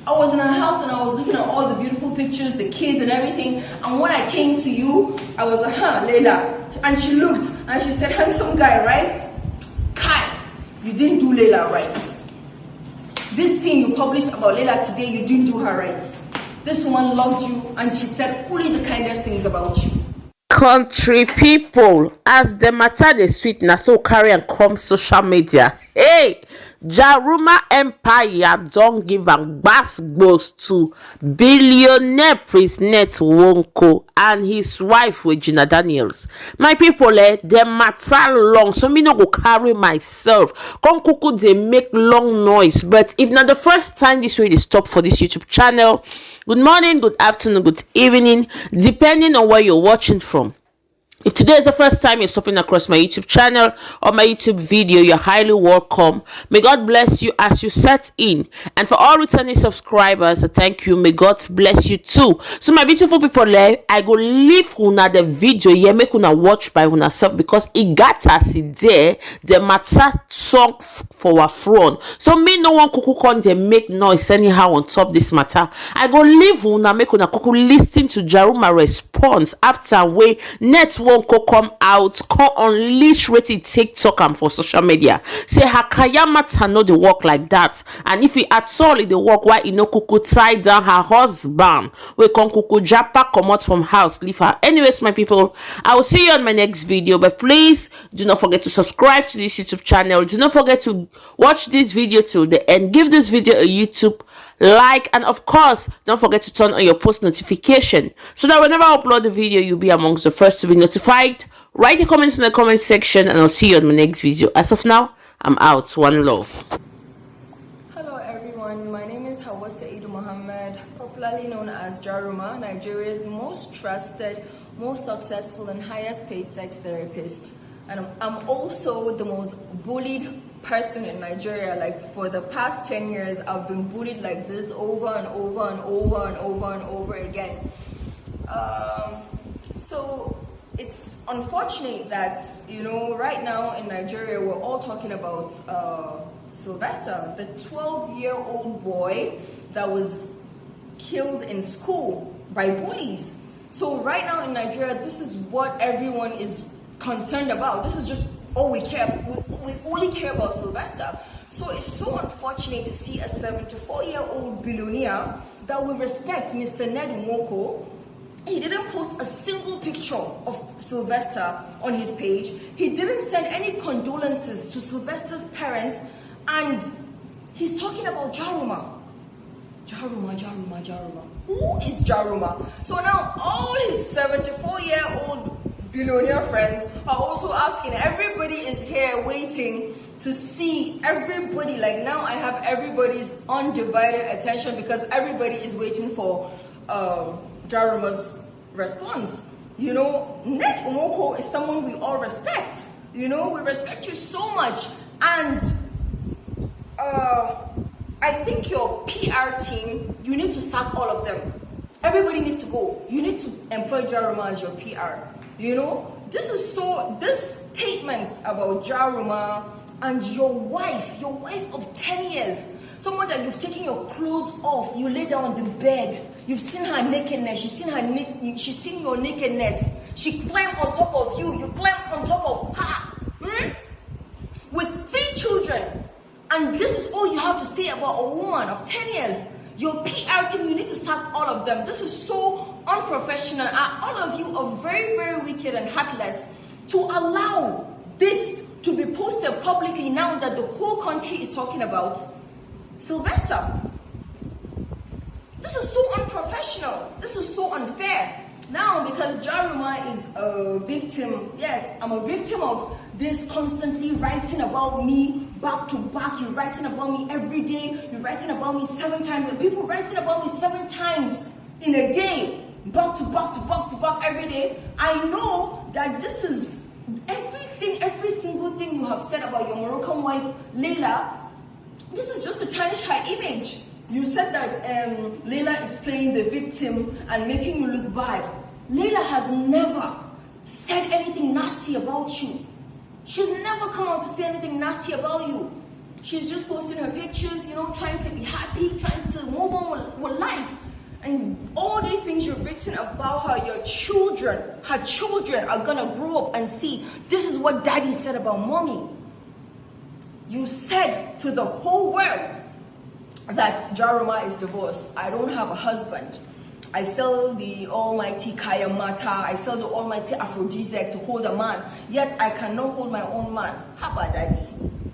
I was in her house and I was looking at all the beautiful pictures, the kids and everything. And when I came to you, I was like, Laila. And she looked and she said, handsome guy, right? Kai, you didn't do Laila right. This thing you published about Laila today, you didn't do her right. This woman loved you and she said only the kindest things about you. Country people, as the matter dey sweet na so carry and come social media. Hey, Jaruma Empire don't give am gbas to billionaire Prince Ned Nwoko and his wife Regina Daniels. My people, the matter long, so me no go carry myself. Come kuku they make long noise, but if not the first time this way they stop for this YouTube channel, good morning, good afternoon, good evening, depending on where you're watching from. If today is the first time you're stopping across my YouTube channel or my YouTube video, you're highly welcome. May God bless you as you set in. And for all returning subscribers, thank you. May God bless you too. So my beautiful people, I go leave una the video here, make una watch by una self because it got us there. The matter talk for our front. So me no one kuku con they make noise anyhow on top this matter. I go leave una make una kuku listen to Jaruma response after way Ned Nwoko come out, come unleash wetin TikTok and for social media. Say her Kayamata no dey work like that, and if he at all dey work, why he no kuku tie down her husband? We come kuku japa comot from house, leave her. Anyways, my people, I will see you on my next video. But please do not forget to subscribe to this YouTube channel. Do not forget to watch this video till the end. Give this video a YouTube like, and of course don't forget to turn on your post notification so that whenever I upload the video you'll be amongst the first to be notified. Write your comments in the comment section and I'll see you on my next video. As of now, I'm out. One love. Hello everyone, my name is Muhammad, popularly known as Jaruma, Nigeria's most trusted, most successful and highest paid sex therapist. And I'm also the most bullied person in Nigeria. Like for the past 10 years, I've been bullied like this over and over and over and over and over again. So it's unfortunate that, you know, right now in Nigeria, we're all talking about Sylvester, the 12-year-old boy that was killed in school by bullies. So right now in Nigeria, this is what everyone is concerned about. This is just all we care. We only care about Sylvester. So it's so unfortunate to see a 74-year-old billionaire that we respect, Mr. Ned Nwoko. He didn't post a single picture of Sylvester on his page. He didn't send any condolences to Sylvester's parents, and he's talking about Jaruma. Jaruma. Who is Jaruma? So now all his 74-year-old billionaire friends are also asking. Everybody is here waiting to see everybody. Like now I have everybody's undivided attention because everybody is waiting for Jaruma's response. You know, Ned Nwoko is someone we all respect. You know, we respect you so much, and I think your PR team, you need to sack all of them. Everybody needs to go. You need to employ Jaruma as your PR. You know, this statement about Jaruma and your wife of 10 years, someone that you've taken your clothes off, you lay down on the bed, you've seen her nakedness, she's seen your nakedness, she climbed on top of you, you climbed on top of her, with 3 children, and this is all you have to say about a woman of 10 years. Your PR team, you need to sack all of them. This is so unprofessional. All of you are very, very wicked and heartless to allow this to be posted publicly now that the whole country is talking about Sylvester. This is so unprofessional. This is so unfair. Now, because Jaruma is a victim, yes, I'm a victim of this constantly writing about me back to back. You're writing about me every day. You're writing about me 7 times. And people writing about me 7 times in a day, back to back to back to back every day. I know that this is everything, every single thing you have said about your Moroccan wife, Laila. This is just to tarnish her image. You said that Laila is playing the victim and making you look bad. Laila has never said anything nasty about you. She's never come out to say anything nasty about you. She's just posting her pictures, you know, trying to be happy, trying to move on with And all these things you've written about her, her children are gonna grow up and see, this is what daddy said about mommy. You said to the whole world that Jaruma is divorced. I don't have a husband. I sell the almighty Kayamata. I sell the almighty aphrodisiac to hold a man. Yet I cannot hold my own man. How about daddy?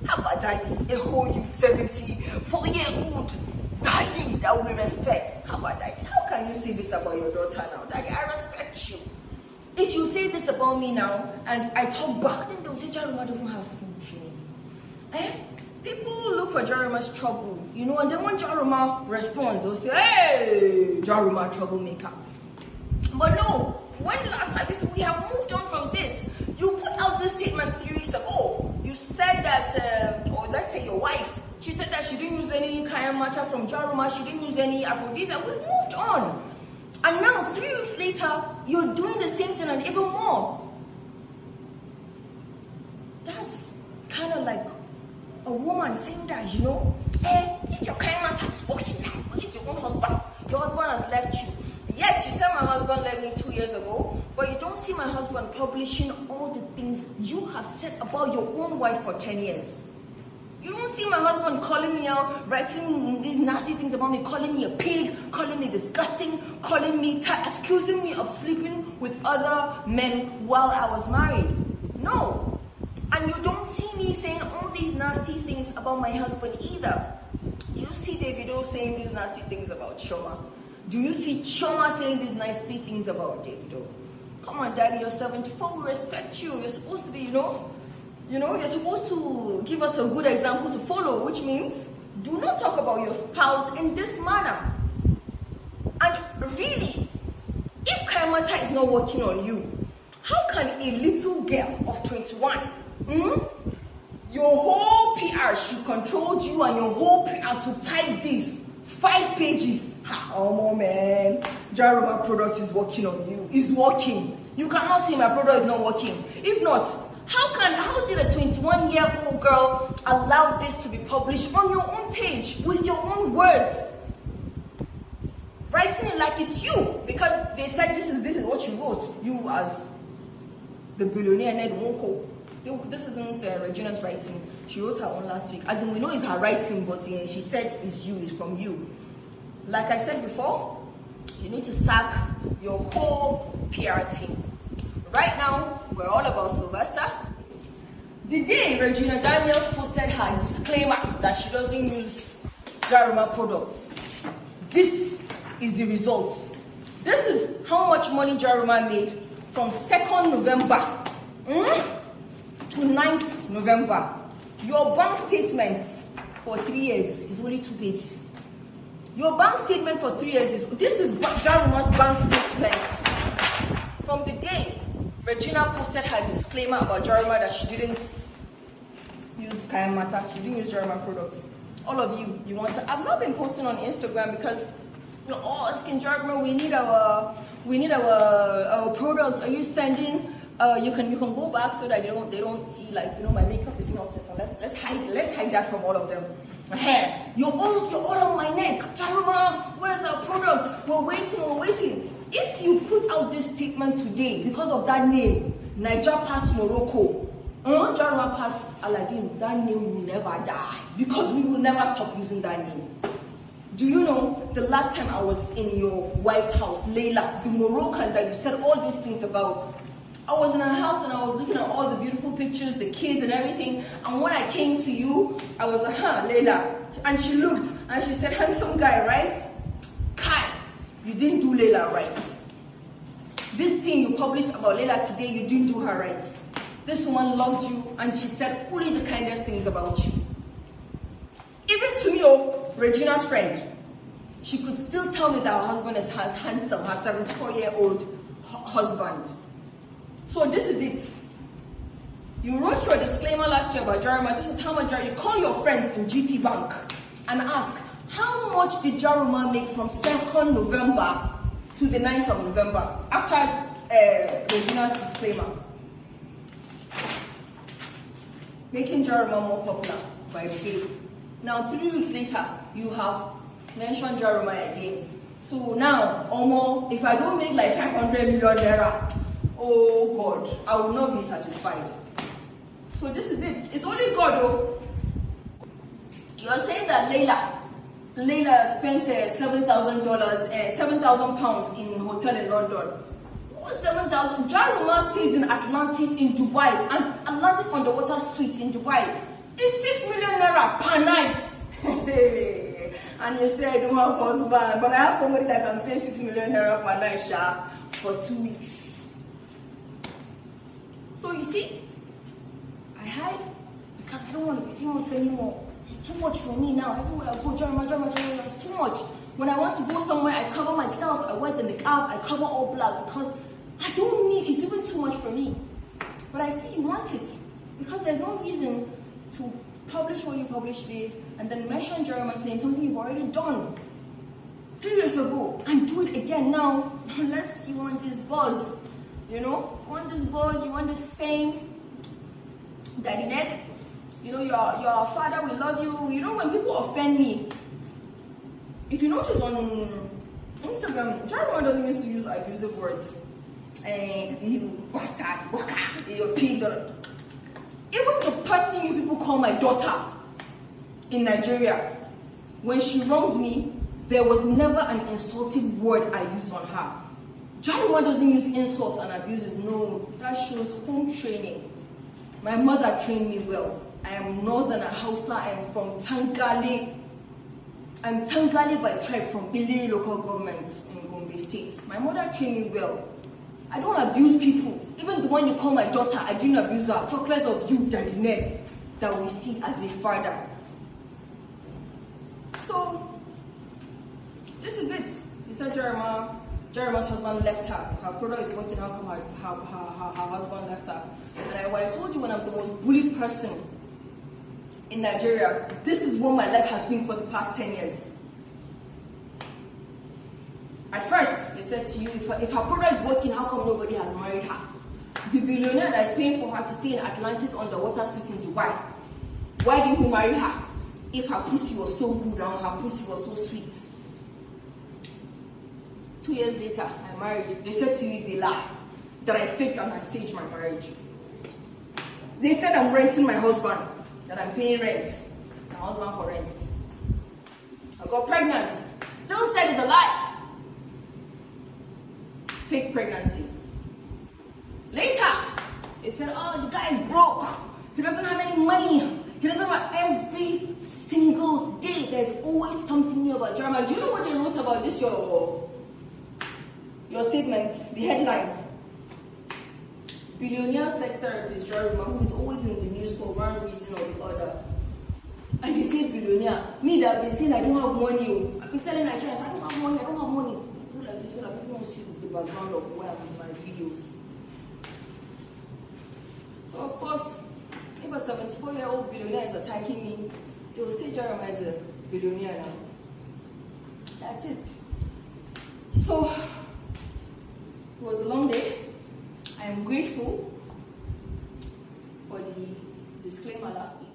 How about daddy? A whole 74-year-old daddy that we respect. How about daddy? How can you say this about your daughter now? Daddy, I respect you. If you say this about me now and I talk back, then they'll say Jaruma doesn't have feeling. People look for Jaruma's trouble, and then when Jaruma responds, they'll say, hey, Jaruma troublemaker. But no, when last time we have moved on from this. You put out this statement 3 weeks ago. You said that, or let's say your wife, she said that she didn't use any Kayamata from Jaruma, she didn't use any aphrodisiac. We've moved on. And now, 3 weeks later, you're doing the same thing and even more. That's kind of like a woman saying that, if your Kayamata is working now, at least your own husband. Your husband has left you. Yet, you said my husband left me 2 years ago, but you don't see my husband publishing all the things you have said about your own wife for 10 years. You don't see my husband calling me out, writing these nasty things about me, calling me a pig, calling me disgusting, calling me, accusing me of sleeping with other men while I was married. No. And you don't see me saying all these nasty things about my husband either. Do you see Davido saying these nasty things about Choma? Do you see Choma saying these nasty things about Davido? Come on, daddy, you're 74, we respect you. You're supposed to be, you're supposed to give us a good example to follow, which means do not talk about your spouse in this manner. And really, if Kayamata is not working on you, how can a little girl of 21, your whole PR, she controlled you and your whole PR to type this 5 pages. Oh man, Jaruma product is working on you. It's working. You cannot say my product is not working. If not, how did a 21-year-old girl allow this to be published on your own page with your own words? Writing it like it's you, because they said this is what you wrote. You as the billionaire Ned Nwoko. This isn't Regina's writing. She wrote her own last week. As in, we know it's her writing, but she said it's from you. Like I said before, you need to sack your whole PR team. Right now, we're all about Sylvester. The day Regina Daniels posted her disclaimer that she doesn't use Jaruma products, this is the results. This is how much money Jaruma made from 2nd November to 9th November. Your bank statements for 3 years is only 2 pages. Your bank statement for 3 years this is Jaruma's bank statements. From the day Regina posted her disclaimer about Jaruma that she didn't use Kayamata, she didn't use Jaruma products. All of you want to. I've not been posting on Instagram because you're all asking Jaruma, we need our products. Are you sending? You can go back so that they don't see my makeup is not. Let's hide that from all of them. You're all on my neck. Jaruma, where's our product? We're waiting. If you put out this statement today because of that name, Niger pass Morocco, Jaruma pass Aladdin, that name will never die because we will never stop using that name. Do you know the last time I was in your wife's house, Laila, the Moroccan that you said all these things about? I was in her house and I was looking at all the beautiful pictures, the kids and everything. And when I came to you, I was like, Laila. And she looked and she said, handsome guy, right? Kai, you didn't do Laila right. This thing you published about Laila today, you didn't do her right. This woman loved you and she said only the kindest things about you. Even to me, Regina's friend, she could still tell me that her husband is handsome, her 74-year-old husband. So this is it. You wrote your disclaimer last year about Jaruma. This is how much Jaruma. You call your friends in GT Bank and ask, how much did Jaruma make from 2nd November to the 9th of November after Regina's disclaimer? Making Jaruma more popular by the day. Now 3 weeks later, you have mentioned Jaruma again. So now, Omo, if I don't make like 500 million naira, oh God, I will not be satisfied. So this is it. It's only God, though. You're saying that Laila spent $7,000, 7,000 pounds in hotel in London. What 7,000? Jaruma stays in Atlantis in Dubai, and Atlantis underwater suite in Dubai. It's 6 million naira per night. And you say I don't have husband, but I have somebody that can pay 6 million naira per night, Sha, for 2 weeks. So you see, I hide because I don't want to be famous anymore. It's too much for me now. Everywhere I go, Jaruma, it's too much. When I want to go somewhere, I cover myself. I wear the niqab, I cover all black because I don't need, it's even too much for me. But I see you want it because there's no reason to publish what you published there and then mention Jaruma's name, something you've already done 3 years ago, and do it again now, unless you want this buzz, you know? You want this buzz, you want this fame. Daddy Ned, you know, your father will love you. You know, when people offend me, if you notice on Instagram, Jaruma doesn't used to use abusive words. You bastard, waka, you pig. Even the person you people call my daughter in Nigeria, when she wronged me, there was never an insulting word I used on her. Jaruma doesn't use insults and abuses. No, that shows home training. My mother trained me well. I am Northern Hausa. I am from Tangale. I'm Tangale by tribe from Biliri local government in Gombe State. My mother trained me well. I don't abuse people. Even the one you call my daughter, I didn't abuse her. Talk less of you, Daddy Ned, that we see as a father. So, this is it. You said Jaruma's husband left her. Her brother is working. How come her husband left her? And what I told you, when I'm the most bullied person in Nigeria, this is what my life has been for the past 10 years. At first, they said to you, if her brother is working, how come nobody has married her? The billionaire that is paying for her to stay in Atlantis underwater suite in Dubai, why didn't he marry her? If her pussy was so good and her pussy was so sweet. 2 years later, I married. They said to you it's a lie that I faked and I staged my marriage. They said I'm renting my husband, that I'm paying rent. My husband for rent. I got pregnant. Still said it's a lie. Fake pregnancy. Later, they said, oh, the guy is broke. He doesn't have any money. He doesn't have every single day. There's always something new about Jaruma. Do you know what they wrote about this, your statement, the headline? Billionaire sex therapist Jaruma, who is always in the news for one reason or the other. And they say billionaire. Me that they say I don't have money. I've been telling Nigerians, I don't have money, I don't have money. People like this, so that people don't see the background of where I'm in my videos. So of course, if a 74-year-old billionaire is attacking me, they will say Jaruma is a billionaire now. That's it. So, it was a long day. I am grateful for the disclaimer last week.